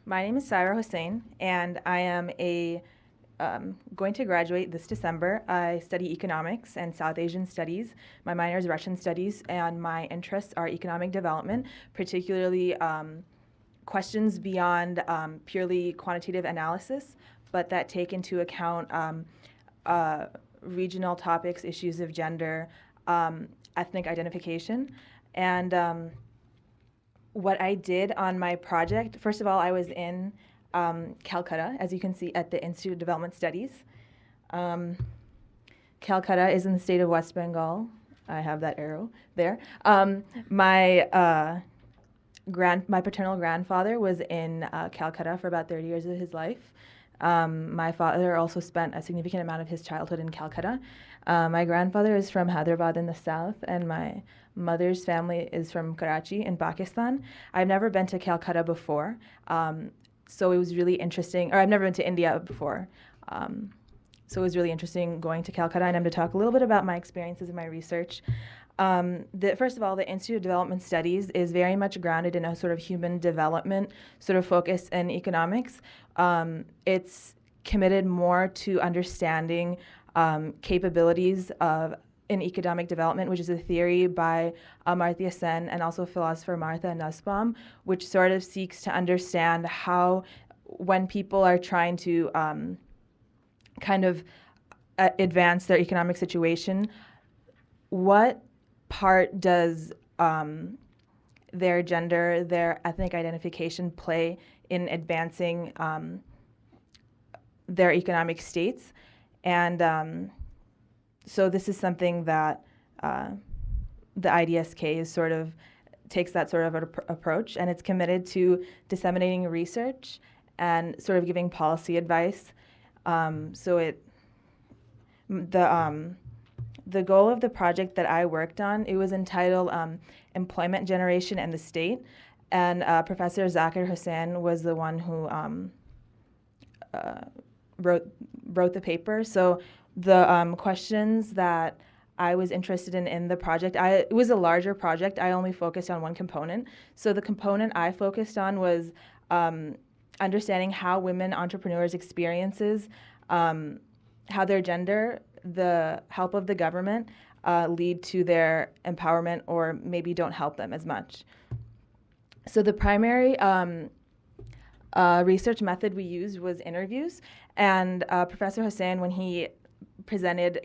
My name is Sairah Husain, and I am going to graduate this December. I study economics and South Asian studies. My minor is Russian studies, and my interests are economic development, particularly questions beyond purely quantitative analysis, but that take into account regional topics, issues of gender, ethnic identification, and what I did on my project. First of all, I was in Calcutta, as you can see at the Institute of Development Studies. Calcutta is in the state of West Bengal. I have that arrow there. My paternal grandfather was in Calcutta for about 30 years of his life. My father also spent a significant amount of his childhood in Calcutta. My grandfather is from Hyderabad in the south, and my mother's family is from Karachi in Pakistan. I've never been to Calcutta before, so it was really interesting. Or I've never been to India before. So it was really interesting going to Calcutta, and I'm going to talk a little bit about my experiences in my research. First of all, the Institute of Development Studies is very much grounded in a sort of human development sort of focus in economics. It's committed more to understanding capabilities in economic development, which is a theory by Amartya Sen and also philosopher Martha Nussbaum, which sort of seeks to understand how, when people are trying to advance their economic situation, what part does their gender, their ethnic identification play in advancing their economic states? And so this is something that the IDSK takes that sort of approach, and it's committed to disseminating research and sort of giving policy advice. The goal of the project that I worked on, it was entitled Employment Generation and the State, and Professor Sairah Husain was the one who wrote the paper. So the questions that I was interested in the project, it was a larger project. I only focused on one component. So the component I focused on was understanding how women entrepreneurs' experiences, how their gender, the help of the government lead to their empowerment or maybe don't help them as much. So the primary research method we used was interviews, and Professor Husain, when he presented,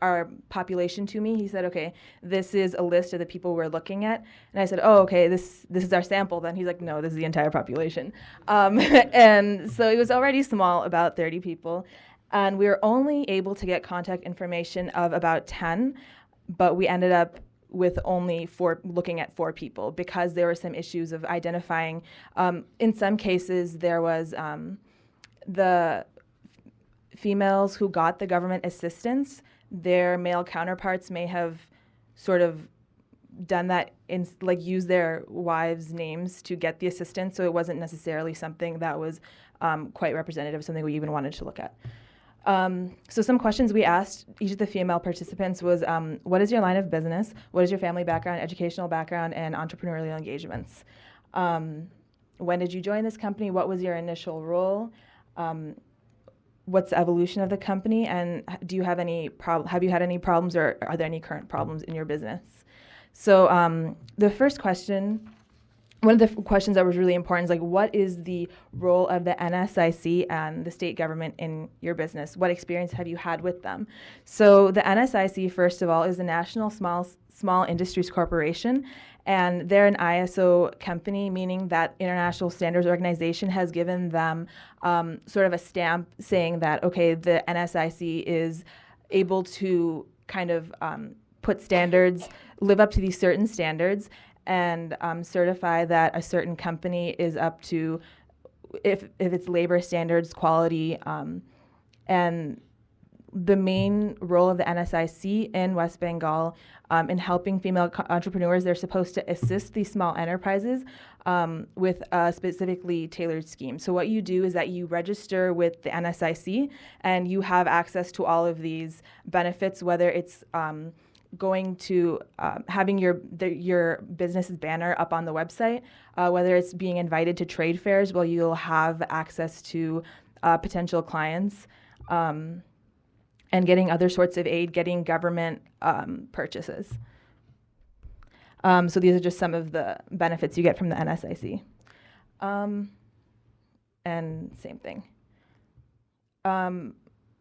our population to me, he said, okay, this is a list of the people we're looking at. And I said, oh, okay, this is our sample then. He's like, no, this is the entire population. And so it was already small, about 30 people. And we were only able to get contact information of about 10, but we ended up with only looking at 4 people because there were some issues of identifying. In some cases, there was the females who got the government assistance, their male counterparts may have sort of done that, used their wives' names to get the assistance, so it wasn't necessarily something that was quite representative, something we even wanted to look at. So some questions we asked each of the female participants was, what is your line of business? What is your family background, educational background, and entrepreneurial engagements? When did you join this company? What was your initial role? What's the evolution of the company? And do you have have you had any problems, or are there any current problems in your business? So the first question, one of the questions that was really important is what is the role of the NSIC and the state government in your business? What experience have you had with them? So the NSIC, first of all, is the National Small Industries Corporation, and they're an ISO company, meaning that International Standards Organization has given them sort of a stamp saying that, okay, the NSIC is able to kind of put standards, live up to these certain standards, and certify that a certain company is up to, if it's labor standards, quality, and the main role of the NSIC in West Bengal in helping female entrepreneurs, they're supposed to assist these small enterprises with a specifically tailored scheme. So what you do is that you register with the NSIC and you have access to all of these benefits, whether it's going to having your business's banner up on the website, whether it's being invited to trade fairs where you'll have access to potential clients, and getting other sorts of aid, getting government purchases. So these are just some of the benefits you get from the NSIC. And same thing.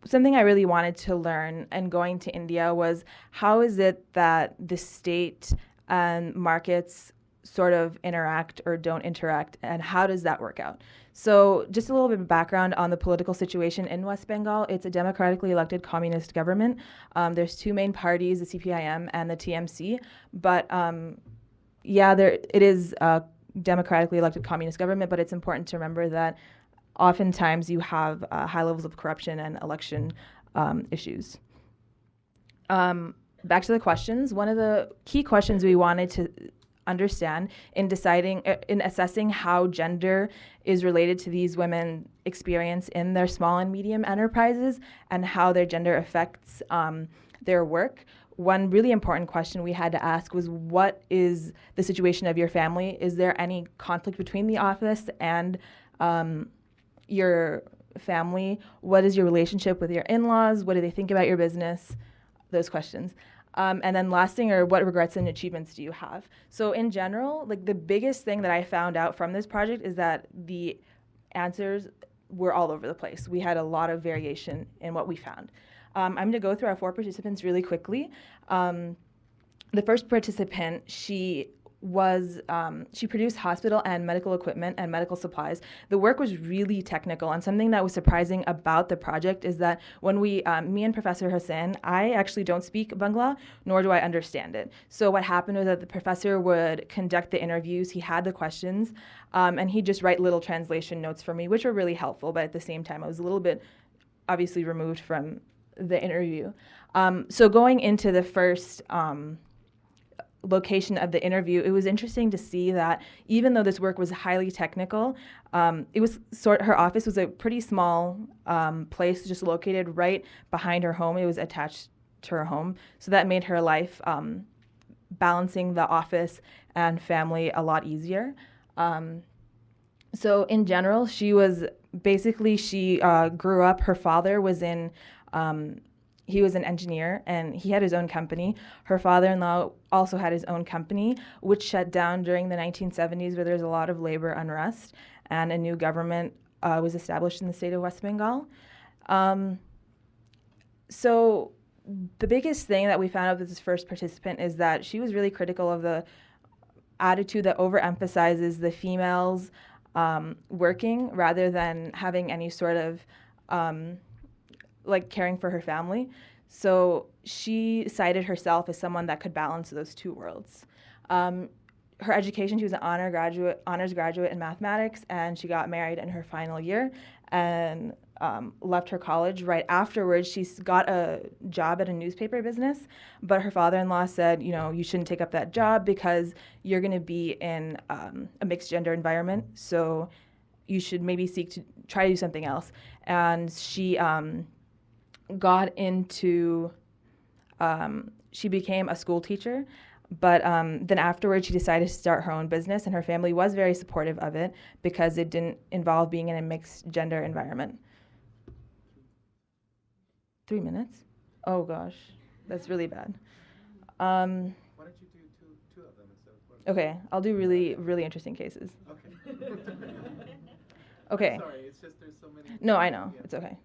Something I really wanted to learn and going to India was, how is it that the state and markets sort of interact or don't interact, and how does that work out? So just a little bit of background on the political situation in West Bengal. It's a democratically elected communist government. There's two main parties, the CPIM and the TMC, but it is a democratically elected communist government, but it's important to remember that oftentimes you have high levels of corruption and election issues. Back to the questions. One of the key questions we wanted to understand in assessing how gender is related to these women's experience in their small and medium enterprises and how their gender affects their work. One really important question we had to ask was, what is the situation of your family? Is there any conflict between the office and your family? What is your relationship with your in-laws? What do they think about your business? Those questions. And then last thing are, what regrets and achievements do you have? So in general, like the biggest thing that I found out from this project is that the answers were all over the place. We had a lot of variation in what we found. I'm going to go through our 4 participants really quickly. The first participant, she produced hospital and medical equipment and medical supplies. The work was really technical, and something that was surprising about the project is that when me and Professor Husain, I actually don't speak Bangla, nor do I understand it. So what happened was that the professor would conduct the interviews, he had the questions, and he'd just write little translation notes for me, which were really helpful, but at the same time I was a little bit obviously removed from the interview. So going into the first location of the interview, it was interesting to see that even though this work was highly technical, her office was a pretty small place, just located right behind her home. It was attached to her home, so that made her life balancing the office and family a lot easier. So in general, she grew up. Her father was he was an engineer, and he had his own company. Her father-in-law also had his own company, which shut down during the 1970s, where there was a lot of labor unrest, and a new government was established in the state of West Bengal. So the biggest thing that we found out with this first participant is that she was really critical of the attitude that overemphasizes the females working rather than having any sort of caring for her family. So she cited herself as someone that could balance those two worlds. Her education, she was an honors graduate in mathematics, and she got married in her final year and left her college. Right afterwards, she got a job at a newspaper business, but her father-in-law said, you shouldn't take up that job because you're going to be in a mixed gender environment, so you should maybe seek to try to do something else. And she she became a school teacher, but then afterwards she decided to start her own business, and her family was very supportive of it because it didn't involve being in a mixed gender environment. 3 minutes? Oh gosh, that's really bad. Why don't you do two of them instead of one? Okay, I'll do really, really interesting cases. Okay. Okay. Sorry, it's just there's so many. No, I know. Yeah. It's okay.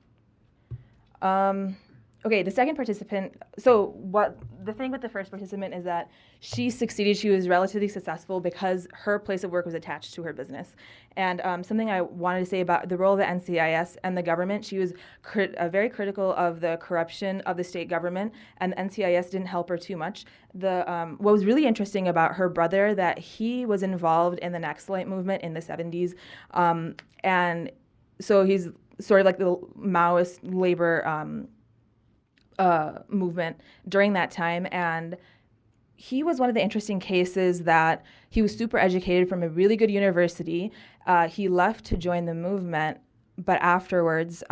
Okay, the second participant, the thing with the first participant is that she succeeded. She was relatively successful because her place of work was attached to her business. And something I wanted to say about the role of the NCIS and the government, she was very critical of the corruption of the state government, and the NCIS didn't help her too much. What was really interesting about her brother, that he was involved in the Naxalite movement in the 70s, and so he's sort of like the Maoist labor movement during that time, and he was one of the interesting cases that he was super educated from a really good university. He left to join the movement, but afterwards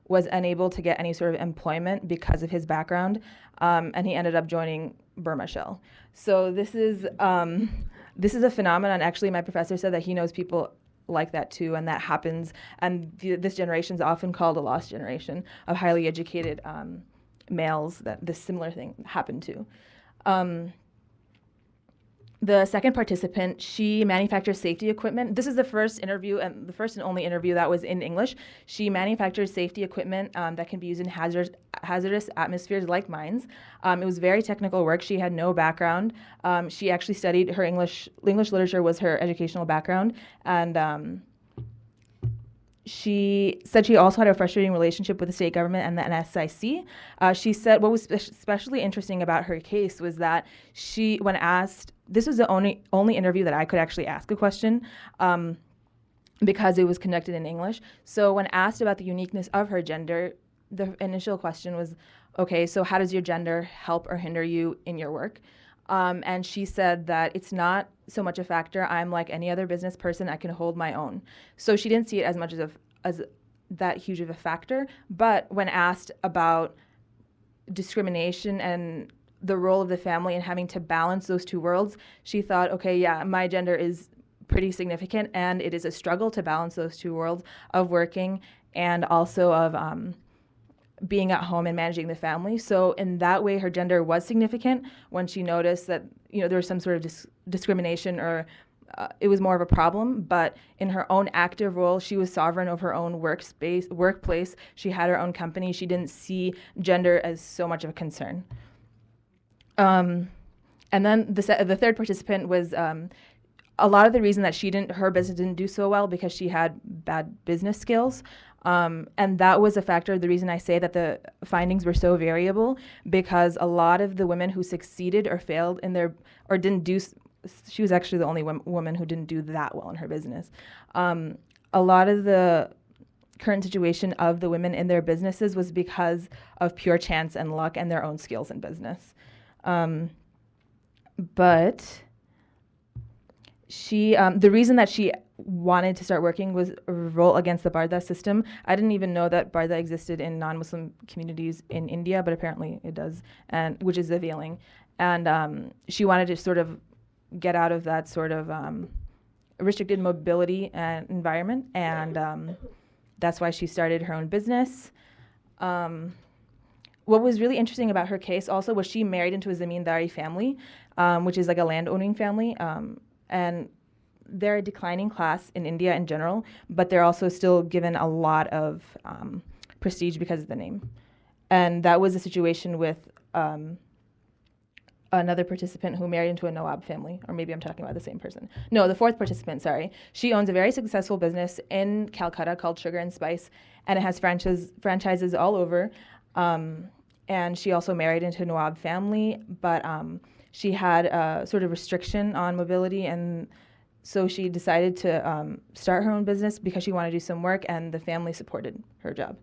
was unable to get any sort of employment because of his background, and he ended up joining Burma Shell. So this is a phenomenon. Actually, my professor said that he knows people like that too, and that happens. And this generation is often called a lost generation of highly educated males that this similar thing happened to. The second participant, she manufactures safety equipment. This is the first interview and the first and only interview that was in English. She manufactures safety equipment that can be used in hazardous atmospheres like mines. It was very technical work. She had no background. She actually studied her English literature was her educational background, and she said she also had a frustrating relationship with the state government and the NSIC. She said what was especially interesting about her case was that she, when asked, this was the only interview that I could actually ask a question because it was conducted in English. So when asked about the uniqueness of her gender, the initial question was, okay, so how does your gender help or hinder you in your work? And she said that it's not so much a factor. I'm like any other business person. I can hold my own. So she didn't see it as much as that huge of a factor. But when asked about discrimination and the role of the family and having to balance those two worlds, she thought, okay, yeah, my gender is pretty significant, and it is a struggle to balance those two worlds of working and also of being at home and managing the family. So in that way, her gender was significant when she noticed that there was some sort of discrimination or it was more of a problem. But in her own active role, she was sovereign of her own workplace. She had her own company. She didn't see gender as so much of a concern. And then the third participant was a lot of the reason that her business didn't do so well because she had bad business skills. And that was a factor, the reason I say that the findings were so variable, because a lot of the women who succeeded or failed or didn't do, she was actually the only woman who didn't do that well in her business. A lot of the current situation of the women in their businesses was because of pure chance and luck and their own skills in business. But she, the reason that she wanted to start working was a revolt against the Bardha system. I didn't even know that Bardha existed in non-Muslim communities in India, but apparently it does, and which is revealing. And she wanted to sort of get out of that sort of restricted mobility environment, and that's why she started her own business. What was really interesting about her case also was she married into a zamindari family, which is like a landowning family, and they're a declining class in India in general, but they're also still given a lot of prestige because of the name. And that was the situation with another participant who married into a Nawab family, or maybe I'm talking about the same person. No, the fourth participant, sorry. She owns a very successful business in Calcutta called Sugar and Spice, and it has franchises all over. And she also married into a Nawab family, but she had a sort of restriction on mobility, and so she decided to start her own business because she wanted to do some work, and the family supported her job.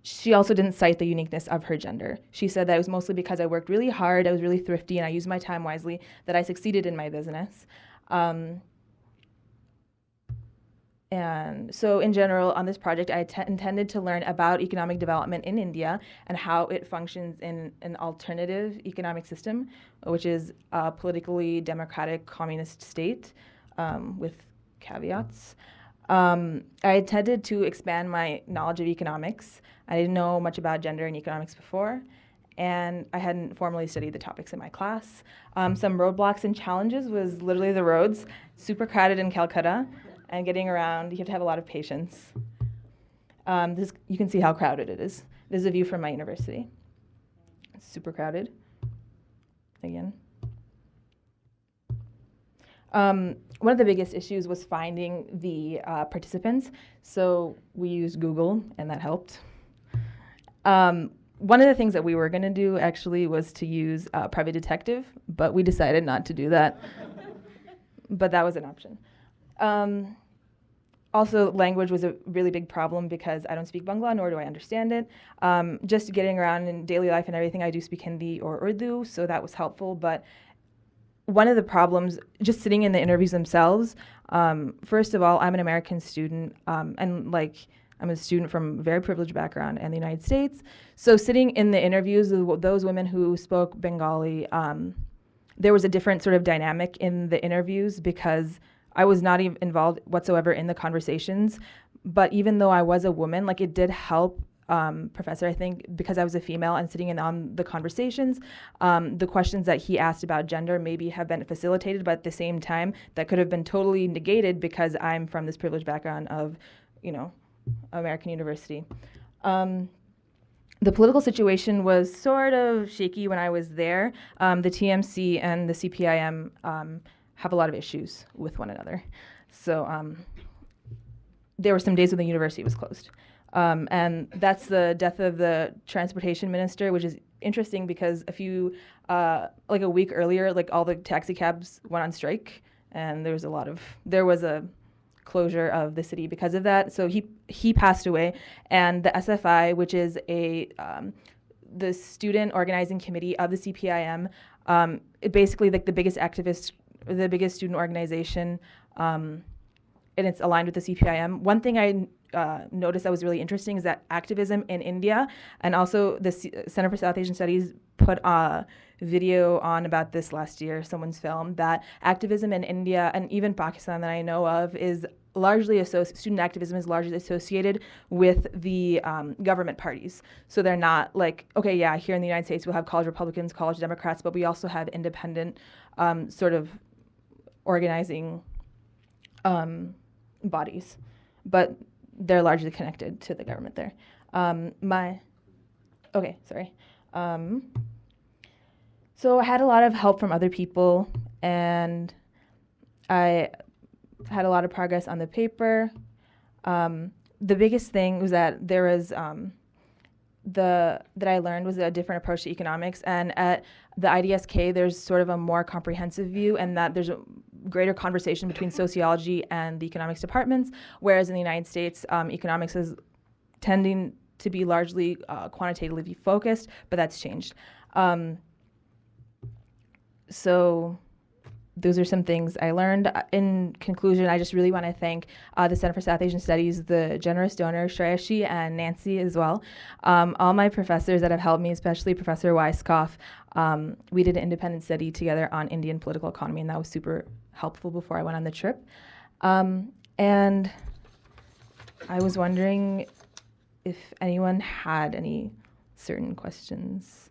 She also didn't cite the uniqueness of her gender. She said that it was mostly because I worked really hard, I was really thrifty, and I used my time wisely that I succeeded in my business. And so in general, on this project, I intended to learn about economic development in India and how it functions in an alternative economic system, which is a politically democratic communist state with caveats. I intended to expand my knowledge of economics. I didn't know much about gender and economics before, and I hadn't formally studied the topics in my class. Some roadblocks and challenges was literally the roads, super crowded in Calcutta, and getting around, you have to have a lot of patience. You can see how crowded it is. This is a view from my university. It's super crowded. Again. One of the biggest issues was finding the participants. So we used Google, and that helped. One of the things that we were going to do actually was to use private detective, but we decided not to do that. But that was an option. Also, language was a really big problem because I don't speak Bangla, nor do I understand it. Just getting around in daily life and everything, I do speak Hindi or Urdu, so that was helpful. But one of the problems, just sitting in the interviews themselves, first of all, I'm an American student, and like I'm a student from a very privileged background in the United States. So sitting in the interviews with those women who spoke Bengali, there was a different sort of dynamic in the interviews because I was not even involved whatsoever in the conversations. But even though I was a woman, like it did help, Professor, I think, because I was a female and sitting in on the conversations, the questions that he asked about gender maybe have been facilitated, but at the same time, that could have been totally negated because I'm from this privileged background of, you know, American University. The political situation was sort of shaky when I was there. The TMC and the CPIM have a lot of issues with one another. So there were some days when the university was closed. And that's the death of the transportation minister, which is interesting because like a week earlier, like all the taxi cabs went on strike, and there was a closure of the city because of that. So he passed away, and the SFI, which is the student organizing committee of the CPIM, it basically like the biggest student organization, and it's aligned with the CPIM. One thing I noticed that was really interesting is that activism in India, and also the Center for South Asian Studies put a video on about this last year, someone's film, that activism in India and even Pakistan that I know of is largely student activism is largely associated with the government parties. So they're not like, okay, yeah, here in the United States we'll have college Republicans, college Democrats, but we also have independent sort of organizing bodies. But they're largely connected to the government there. So I had a lot of help from other people, and I had a lot of progress on the paper. The biggest thing was that there was that I learned was a different approach to economics, and at the IDSK there's sort of a more comprehensive view, and that there's a greater conversation between sociology and the economics departments, whereas in the United States, economics is tending to be largely quantitatively focused, but that's changed. So those are some things I learned. In conclusion, I just really want to thank the Center for South Asian Studies, the generous donors, Shreyashi and Nancy as well. All my professors that have helped me, especially Professor Weiskopf. We did an independent study together on Indian political economy, and that was super helpful before I went on the trip. And I was wondering if anyone had any certain questions.